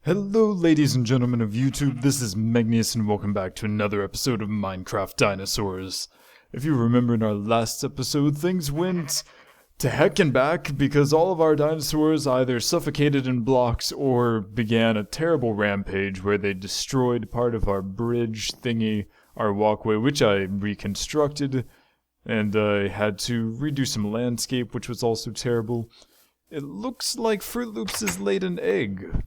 Hello ladies and gentlemen of YouTube, this is Megneous and welcome back to another episode of Minecraft Dinosaurs. If you remember in our last episode, things went to heck and back because all of our dinosaurs either suffocated in blocks or began a terrible rampage where they destroyed part of our bridge thingy, our walkway, which I reconstructed, and I had to redo some landscape, which was also terrible. It looks like Fruit Loops has laid an egg.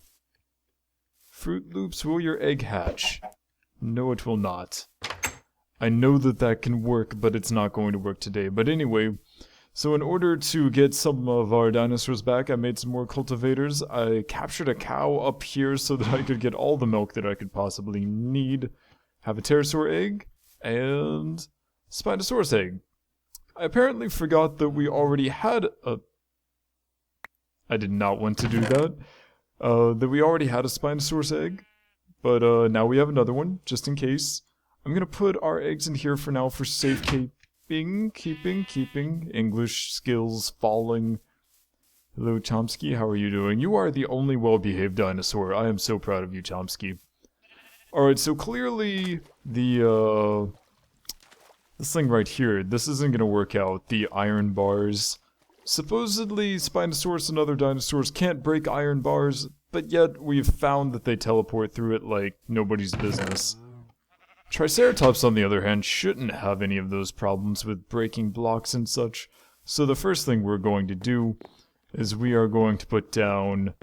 Fruit Loops, will your egg hatch? No, it will not. I know that can work, but it's not going to work today. But anyway, so in order to get some of our dinosaurs back, I made some more cultivators. I captured a cow up here so that I could get all the milk that I could possibly need. Have a pterosaur egg and Spinosaurus egg. I apparently forgot that we already had a... I did not want to do that. That we already had a Spinosaurus egg, but now we have another one, just in case. I'm gonna put our eggs in here for now for safekeeping, keeping, English skills falling. Hello Chomsky, how are you doing? You are the only well-behaved dinosaur. I am so proud of you, Chomsky. Alright, so clearly the, this thing right here, this isn't gonna work out, the iron bars. Supposedly, Spinosaurus and other dinosaurs can't break iron bars, but yet we've found that they teleport through it like nobody's business. Triceratops, on the other hand, shouldn't have any of those problems with breaking blocks and such, so the first thing we're going to do is we are going to put down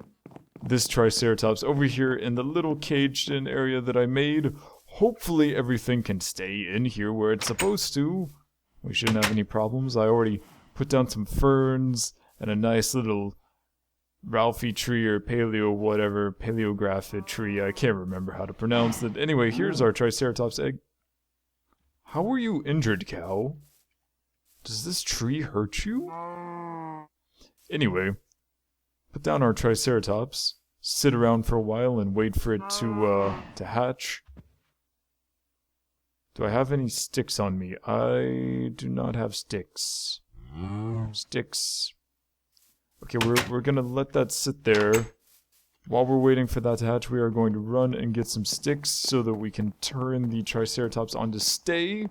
this Triceratops over here in the little caged-in area that I made. Hopefully everything can stay in here where it's supposed to. We shouldn't have any problems. I already put down some ferns and a nice little Ralphie tree or paleographic tree. I can't remember how to pronounce it. Anyway, here's our Triceratops egg. How were you injured, cow? Does this tree hurt you? Anyway, put down our Triceratops, sit around for a while and wait for it to hatch. Do I have any sticks on me? I do not have sticks. Sticks. Okay, we're gonna let that sit there. While we're waiting for that to hatch, we are going to run and get some sticks so that we can turn the Triceratops on to stay.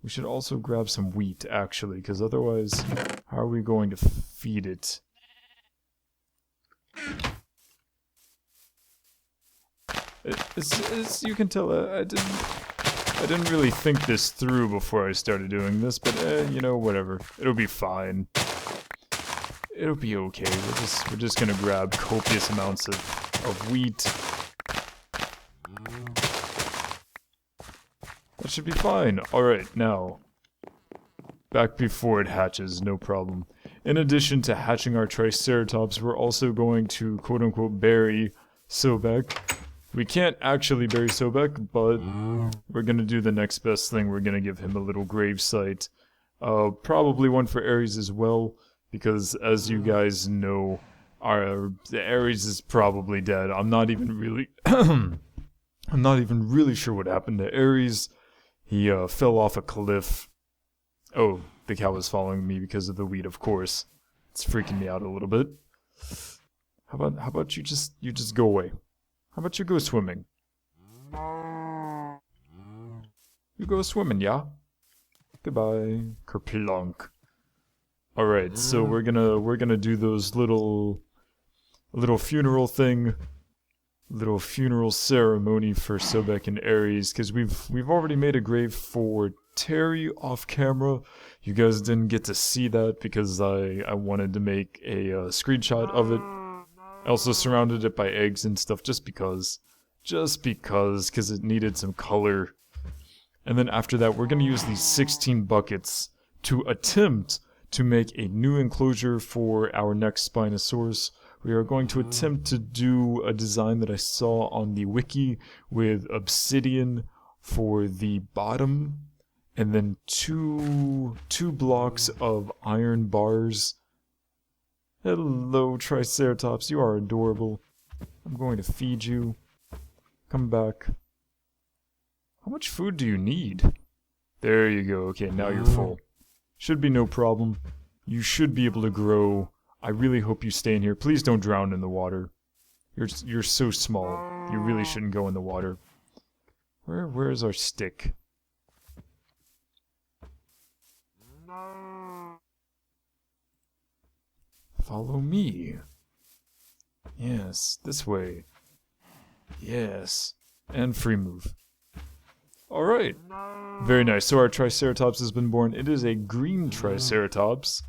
We should also grab some wheat, actually, because otherwise, how are we going to feed it? As you can tell, I didn't really think this through before I started doing this, but you know, whatever. It'll be fine. It'll be okay. We're just gonna grab copious amounts of wheat. That should be fine. Alright, now. Back before it hatches, no problem. In addition to hatching our Triceratops, we're also going to quote-unquote bury Sobek. We can't actually bury Sobek, but we're gonna do the next best thing. We're gonna give him a little grave site. Probably one for Ares as well, because as you guys know, the Ares is probably dead. I'm not even really sure what happened to Ares. He fell off a cliff. Oh, the cow was following me because of the wheat, of course. It's freaking me out a little bit. How about you just go away? How about you go swimming? You go swimming, yeah? Goodbye. Kerplunk. Alright, so we're gonna do those little funeral thing. Little funeral ceremony for Sobek and Ares, because we've already made a grave for Terry off camera. You guys didn't get to see that because I wanted to make a screenshot of it. I also surrounded it by eggs and stuff just because it needed some color. And then after that, we're going to use these 16 buckets to attempt to make a new enclosure for our next Spinosaurus. We are going to attempt to do a design that I saw on the wiki with obsidian for the bottom and then two blocks of iron bars. Hello, Triceratops, you are adorable. I'm going to feed you. Come back. How much food do you need? There you go, okay, now you're full. Should be no problem. You should be able to grow I really hope you stay in here. Please don't drown in the water. You're so small. You really shouldn't go in the water. Where is our stick? Follow me. Yes, this way. Yes. And free move. Alright. Very nice. So our Triceratops has been born. It is a green Triceratops.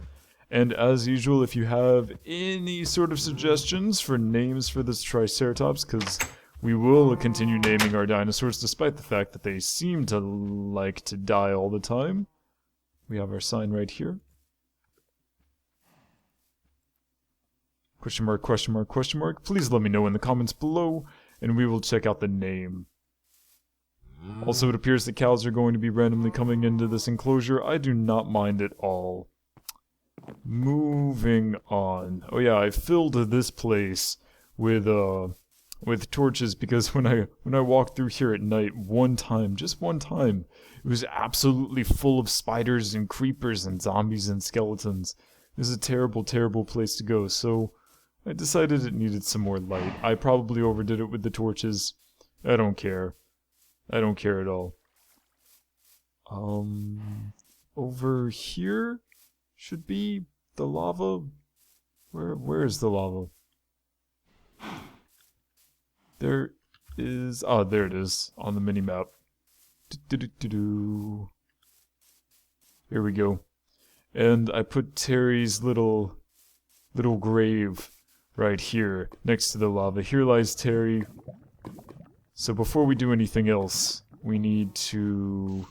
And as usual, if you have any sort of suggestions for names for this Triceratops, because we will continue naming our dinosaurs despite the fact that they seem to like to die all the time. We have our sign right here. Question mark, question mark, question mark. Please let me know in the comments below, and we will check out the name. Also, it appears that cows are going to be randomly coming into this enclosure. I do not mind at all. Moving on. Oh yeah, I filled this place with torches because when I walked through here at night one time, just one time, it was absolutely full of spiders and creepers and zombies and skeletons. It was a terrible, terrible place to go, so I decided it needed some more light. I probably overdid it with the torches. I don't care. I don't care at all. Over here should be the lava. Where is the lava? There is... Ah, there it is, on the mini-map. Here we go. And I put Terry's little grave right here, next to the lava. Here lies Terry. So before we do anything else, we need to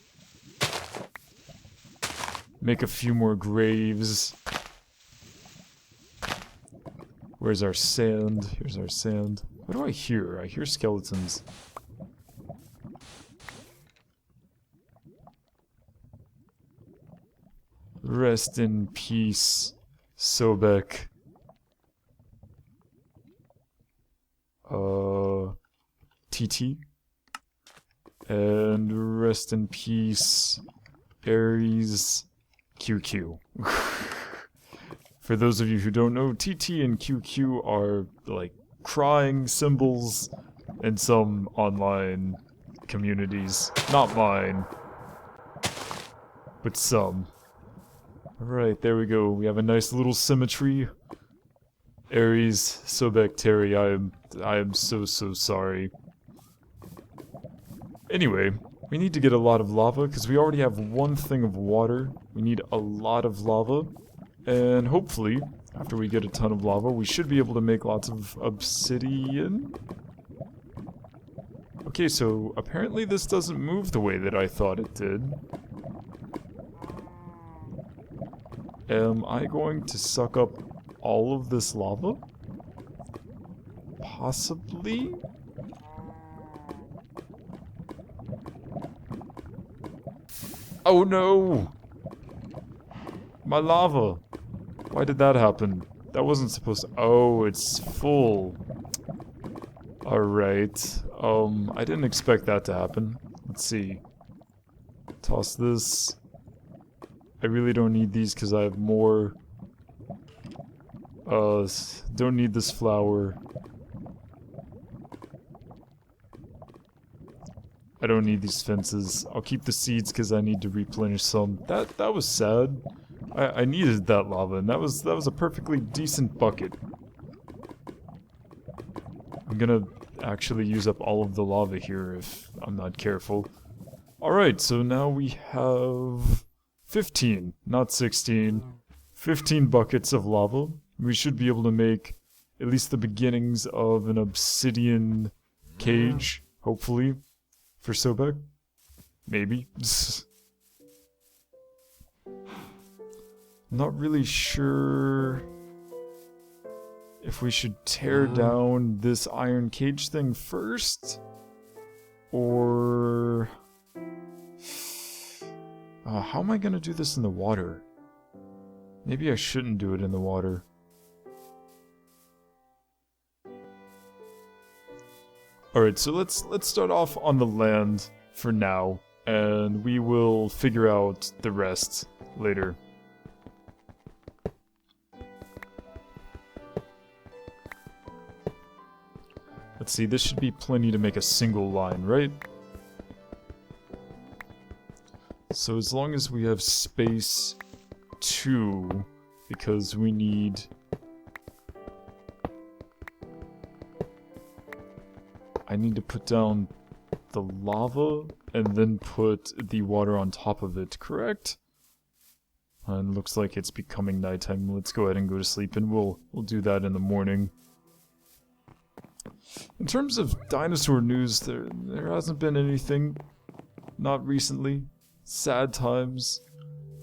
make a few more graves. Where's our sand? Here's our sand. What do I hear? I hear skeletons. Rest in peace, Sobek. TT. And rest in peace, Ares QQ. For those of you who don't know, TT and QQ are like crying symbols in some online communities. Not mine, but some. Alright, there we go. We have a nice little symmetry. Ares, Sobek, Terry, I am so sorry. Anyway, we need to get a lot of lava, because we already have one thing of water. We need a lot of lava. And hopefully, after we get a ton of lava, we should be able to make lots of obsidian. Okay, so apparently this doesn't move the way that I thought it did. Am I going to suck up all of this lava? Possibly? Oh no! My lava! Why did that happen? That wasn't supposed to... Oh, it's full. Alright. I didn't expect that to happen. Let's see. Toss this. I really don't need these because I have more. Don't need this flour. I don't need these fences. I'll keep the seeds because I need to replenish some. That was sad. I needed that lava, and that was a perfectly decent bucket. I'm gonna actually use up all of the lava here if I'm not careful. Alright, so now we have 15, not 16. 15 buckets of lava. We should be able to make at least the beginnings of an obsidian cage, hopefully, for Sobek. Maybe. Not really sure if we should tear down this iron cage thing first, or... how am I gonna do this in the water? Maybe I shouldn't do it in the water. Alright, so let's start off on the land for now, and we will figure out the rest later. let's see, this should be plenty to make a single line, right? So as long as we have space 2, because we need... I need to put down the lava and then put the water on top of it, correct? And looks like it's becoming nighttime. Let's go ahead and go to sleep, and we'll do that in the morning. In terms of dinosaur news, there hasn't been anything, not recently. Sad times,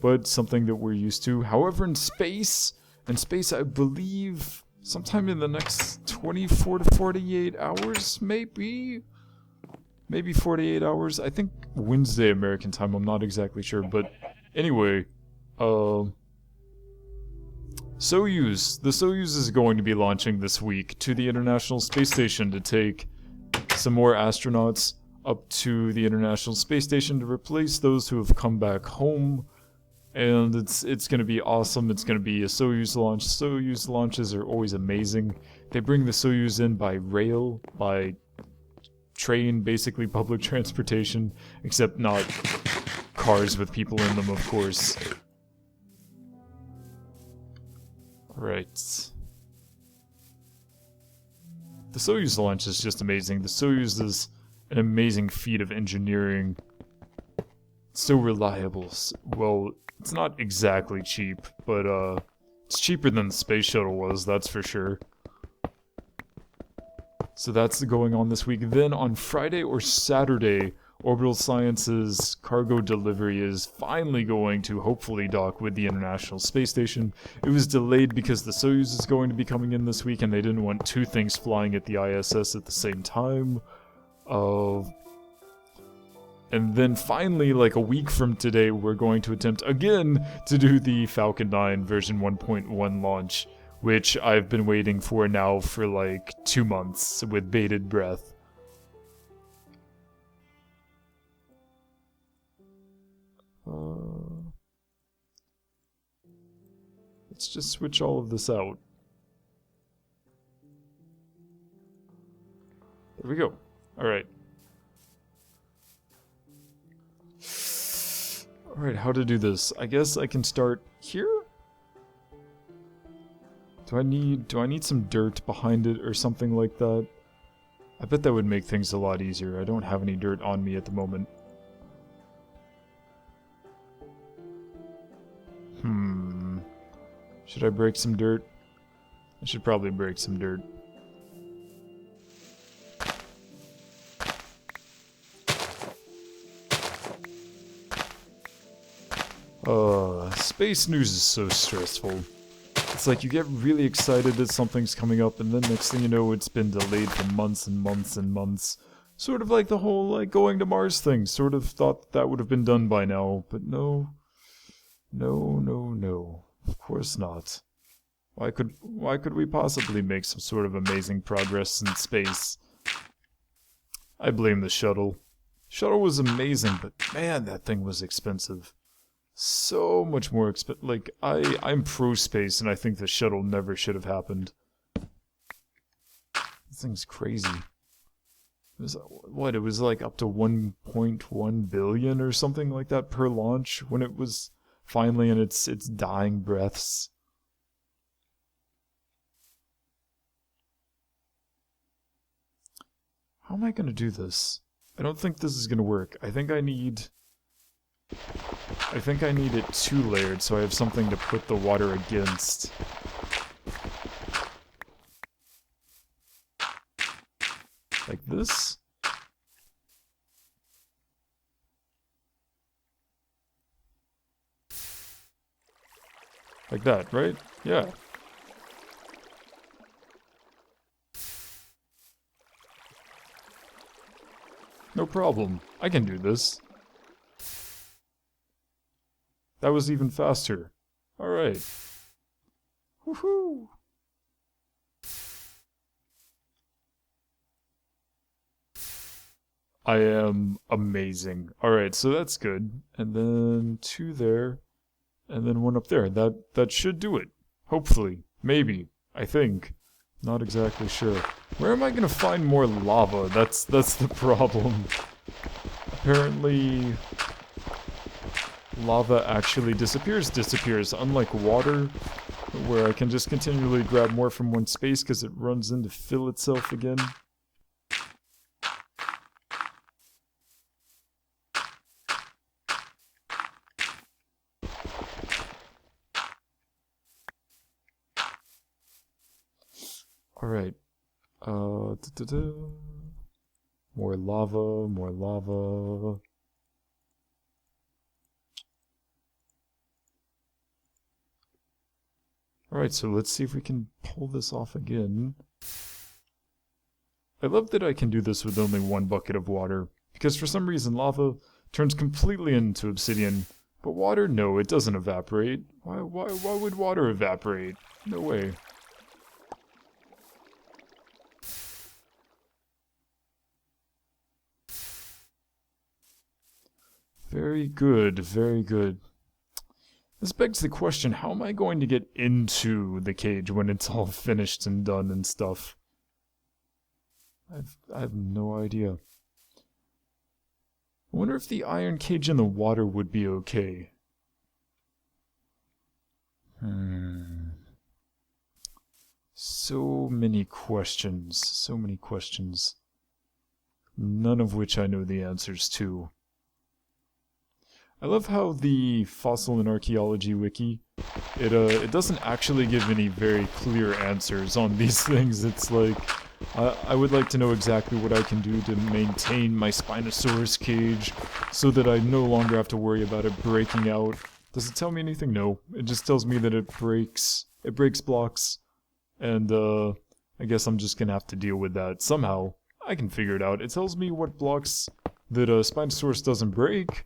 but something that we're used to. However, in space, I believe sometime in the next 24 to 48 hours, maybe 48 hours. I think Wednesday American time. I'm not exactly sure, but anyway, Soyuz. The Soyuz is going to be launching this week to the International Space Station to take some more astronauts up to the International Space Station to replace those who have come back home. And it's going to be awesome. It's going to be a Soyuz launch. Soyuz launches are always amazing. They bring the Soyuz in by rail, by train, basically public transportation, except not cars with people in them, of course. Right. The Soyuz launch is just amazing. The Soyuz is an amazing feat of engineering. It's so reliable. Well, it's not exactly cheap, but it's cheaper than the space shuttle was, that's for sure. So that's going on this week. Then on Friday or Saturday, Orbital Science's cargo delivery is finally going to hopefully dock with the International Space Station. It was delayed because the Soyuz is going to be coming in this week, and they didn't want two things flying at the ISS at the same time. And then finally, like a week from today, we're going to attempt again to do the Falcon 9 version 1.1 launch, which I've been waiting for now for like 2 months with bated breath. Let's just switch all of this out. There we go. Alright. Alright, how to do this? I guess I can start here? Do I need some dirt behind it or something like that? I bet that would make things a lot easier. I don't have any dirt on me at the moment. Should I break some dirt? I should probably break some dirt. Space news is so stressful. It's like you get really excited that something's coming up, and then next thing you know, it's been delayed for months and months and months. Sort of like the whole, like, going to Mars thing. Sort of thought that would have been done by now, but no. No. Of course not. Why could we possibly make some sort of amazing progress in space? I blame the shuttle. Shuttle was amazing, but man, that thing was expensive. So much more expensive. Like, I'm pro-space, and I think the shuttle never should have happened. This thing's crazy. It was, what, it was like up to 1.1 billion or something like that per launch when it was finally in its dying breaths. How am I gonna do this? I don't think this is gonna work. I think I need it 2-layered so I have something to put the water against. Like this? Like that, right? Yeah. No problem. I can do this. That was even faster. Alright. Woohoo! I am amazing. Alright, so that's good. And then 2 there. And then 1 up there. That should do it. Hopefully. Maybe. I think. Not exactly sure. Where am I gonna find more lava? That's the problem. Apparently, lava actually disappears, unlike water, where I can just continually grab more from one space because it runs in to fill itself again. Alright. More lava, more lava. Alright, so let's see if we can pull this off again. I love that I can do this with only one bucket of water, because for some reason lava turns completely into obsidian, but water, no, it doesn't evaporate. Why would water evaporate? No way. Very good, very good. This begs the question, how am I going to get into the cage when it's all finished and done and stuff? I have no idea. I wonder if the iron cage in the water would be okay. So many questions, so many questions. None of which I know the answers to. I love how the Fossil and Archeology wiki, it doesn't actually give any very clear answers on these things. It's like, I would like to know exactly what I can do to maintain my Spinosaurus cage so that I no longer have to worry about it breaking out. Does it tell me anything? No. It just tells me that it breaks blocks, and I guess I'm just gonna have to deal with that. Somehow, I can figure it out. It tells me what blocks that Spinosaurus doesn't break,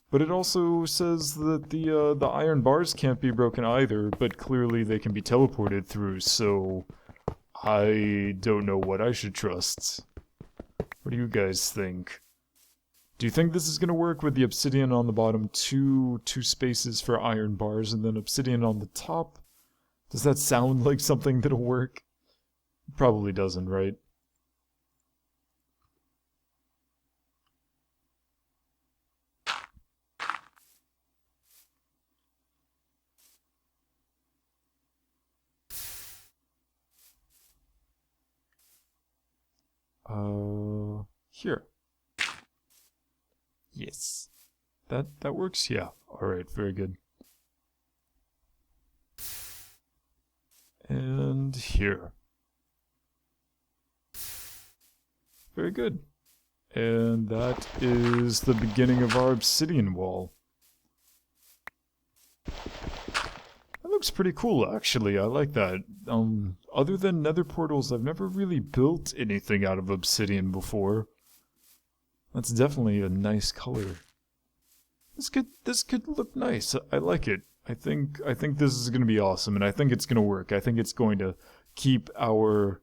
but it also says that the iron bars can't be broken either, but clearly they can be teleported through, so I don't know what I should trust. What do you guys think? Do you think this is going to work with the obsidian on the bottom, two spaces for iron bars, and then obsidian on the top? Does that sound like something that'll work? Probably doesn't, right? Here. Yes. That works? Yeah. Alright, very good. And here. Very good. And that is the beginning of our obsidian wall. That looks pretty cool, actually. I like that. Other than nether portals, I've never really built anything out of obsidian before. That's definitely a nice color. This could look nice. I like it. I think this is gonna be awesome, and I think it's gonna work. I think it's going to keep our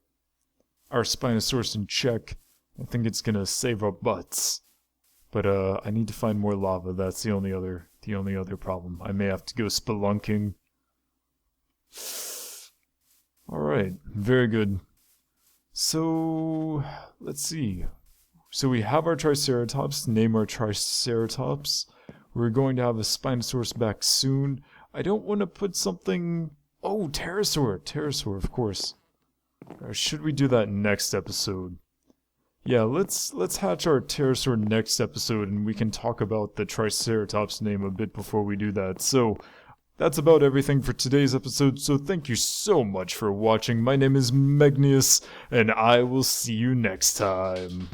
Spinosaurus in check. I think it's gonna save our butts. But I need to find more lava. That's the only other problem. I may have to go spelunking. Alright, very good. So let's see. So we have our Triceratops, name our Triceratops. We're going to have a Spinosaurus back soon. I don't want to put something... Oh, Pterosaur, of course. Or should we do that next episode? Yeah, let's hatch our Pterosaur next episode, and we can talk about the Triceratops name a bit before we do that. So, that's about everything for today's episode, so thank you so much for watching. My name is Megneous, and I will see you next time.